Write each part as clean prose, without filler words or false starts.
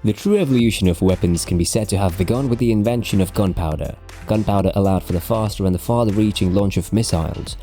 The true evolution of weapons can be said to have begun with the invention of gunpowder. Gunpowder allowed for the faster and the farther-reaching launch of missiles.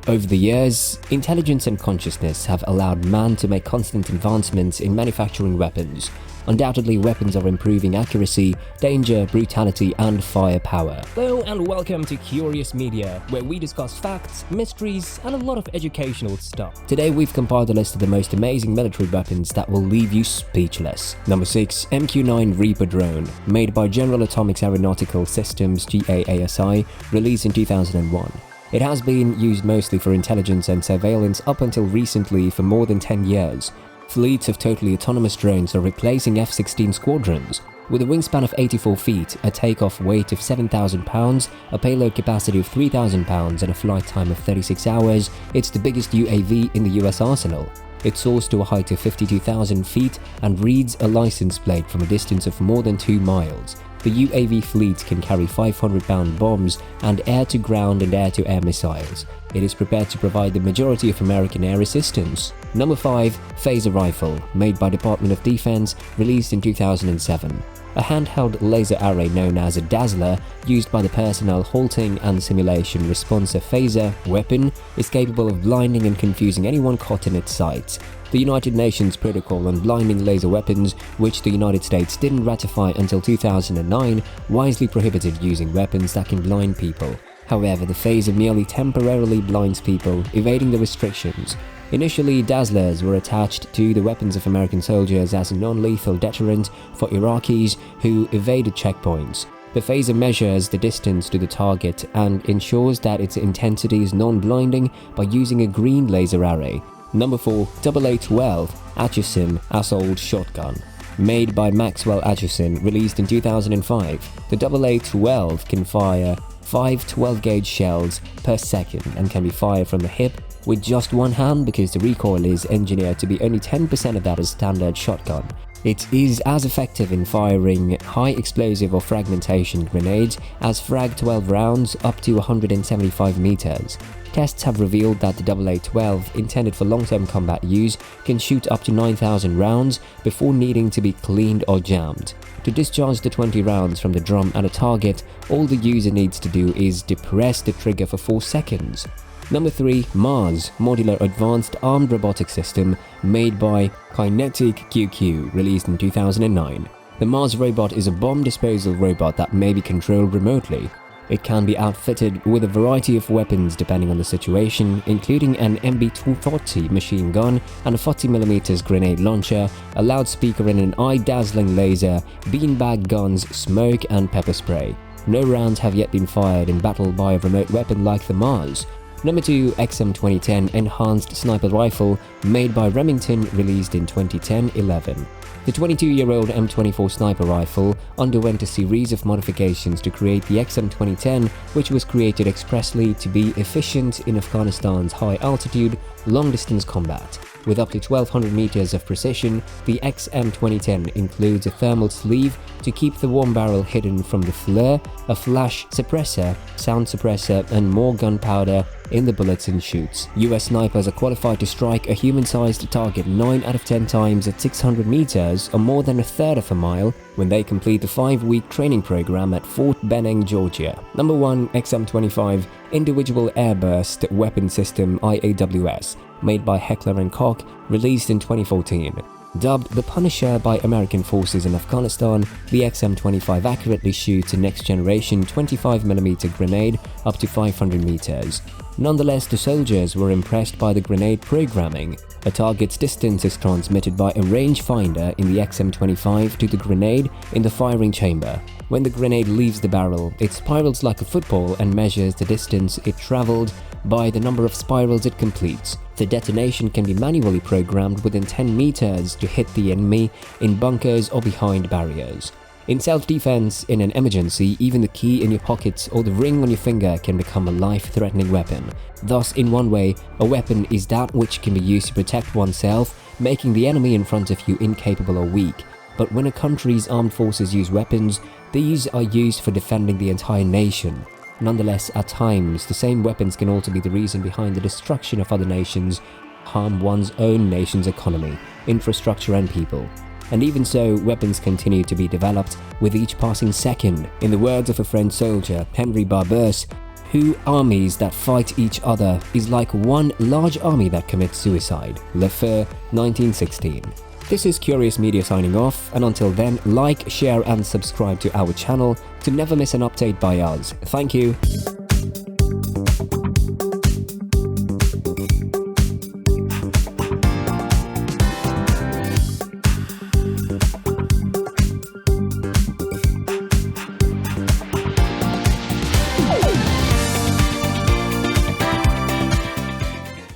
Over the years, intelligence and consciousness have allowed man to make constant advancements in manufacturing weapons. Undoubtedly, weapons are improving accuracy, danger, brutality, and firepower. Hello and welcome to Curious Media, where we discuss facts, mysteries, and a lot of educational stuff. Today we've compiled a list of the most amazing military weapons that will leave you speechless. Number 6. MQ9 Reaper Drone, made by General Atomics Aeronautical Systems (GAASI), released in 2001. It has been used mostly for intelligence and surveillance up until recently for more than 10 years. Fleets of totally autonomous drones are replacing F-16 squadrons. With a wingspan of 84 feet, a takeoff weight of 7,000 pounds, a payload capacity of 3,000 pounds, and a flight time of 36 hours, it's the biggest UAV in the US arsenal. It soars to a height of 52,000 feet and reads a license plate from a distance of more than 2 miles. The UAV fleet can carry 500-pound bombs and air-to-ground and air-to-air missiles. It is prepared to provide the majority of American air assistance. Number 5. PHASR Rifle, made by Department of Defense, released in 2007. A handheld laser array known as a dazzler, used by the personnel halting and simulation response. A PHASR weapon is capable of blinding and confusing anyone caught in its sights. The United Nations Protocol on Blinding Laser Weapons, which the United States didn't ratify until 2009, wisely prohibited using weapons that can blind people. However, the PHASR merely temporarily blinds people, evading the restrictions. Initially, dazzlers were attached to the weapons of American soldiers as a non-lethal deterrent for Iraqis who evaded checkpoints. The PHASR measures the distance to the target and ensures that its intensity is non-blinding by using a green laser array. Number 4. AA-12 Atchison Assault Shotgun, made by Maxwell Atchison, released in 2005. The AA-12 can fire 5 12-gauge shells per second and can be fired from the hip with just one hand because the recoil is engineered to be only 10% of that as standard shotgun. It is as effective in firing high explosive or fragmentation grenades as Frag 12 rounds up to 175 meters. Tests have revealed that the AA-12, intended for long-term combat use, can shoot up to 9,000 rounds before needing to be cleaned or jammed. To discharge the 20 rounds from the drum at a target, all the user needs to do is depress the trigger for 4 seconds. Number 3. MAARS, Modular Advanced Armed Robotic System, made by Kinetic QQ, released in 2009. The MAARS robot is a bomb disposal robot that may be controlled remotely. It can be outfitted with a variety of weapons depending on the situation, including an MB240 machine gun and a 40mm grenade launcher, a loudspeaker and an eye-dazzling laser, beanbag guns, smoke and pepper spray. No rounds have yet been fired in battle by a remote weapon like the MAARS. Number 2. XM2010 Enhanced Sniper Rifle, made by Remington, released in 2010-11. The 22-year-old M24 sniper rifle underwent a series of modifications to create the XM2010, which was created expressly to be efficient in Afghanistan's high-altitude, long-distance combat. With up to 1,200 meters of precision, the XM2010 includes a thermal sleeve to keep the warm barrel hidden from the flare, a flash suppressor, sound suppressor, and more gunpowder in the bullets and shoots. US snipers are qualified to strike a human-sized target 9 out of 10 times at 600 meters or more than a third of a mile when they complete the 5-week training program at Fort Benning, Georgia. Number 1. XM25 Individual Airburst Weapon System IAWS, made by Heckler & Koch, released in 2014. Dubbed the Punisher by American forces in Afghanistan, the XM25 accurately shoots a next-generation 25mm grenade up to 500 meters. Nonetheless, the soldiers were impressed by the grenade programming. A target's distance is transmitted by a rangefinder in the XM25 to the grenade in the firing chamber. When the grenade leaves the barrel, it spirals like a football and measures the distance it traveled by the number of spirals it completes. The detonation can be manually programmed within 10 meters to hit the enemy in bunkers or behind barriers. In self-defense, in an emergency, even the key in your pocket or the ring on your finger can become a life-threatening weapon. Thus, in one way, a weapon is that which can be used to protect oneself, making the enemy in front of you incapable or weak. But when a country's armed forces use weapons, these are used for defending the entire nation. Nonetheless, at times, the same weapons can also be the reason behind the destruction of other nations, harm one's own nation's economy, infrastructure and people. and even so, weapons continue to be developed with each passing second. In the words of a French soldier, Henry Barbusse, "Two armies that fight each other is like one large army that commits suicide." Lefebvre, 1916. This is Curious Media signing off, and until then, like, share and subscribe to our channel to never miss an update by us. Thank you.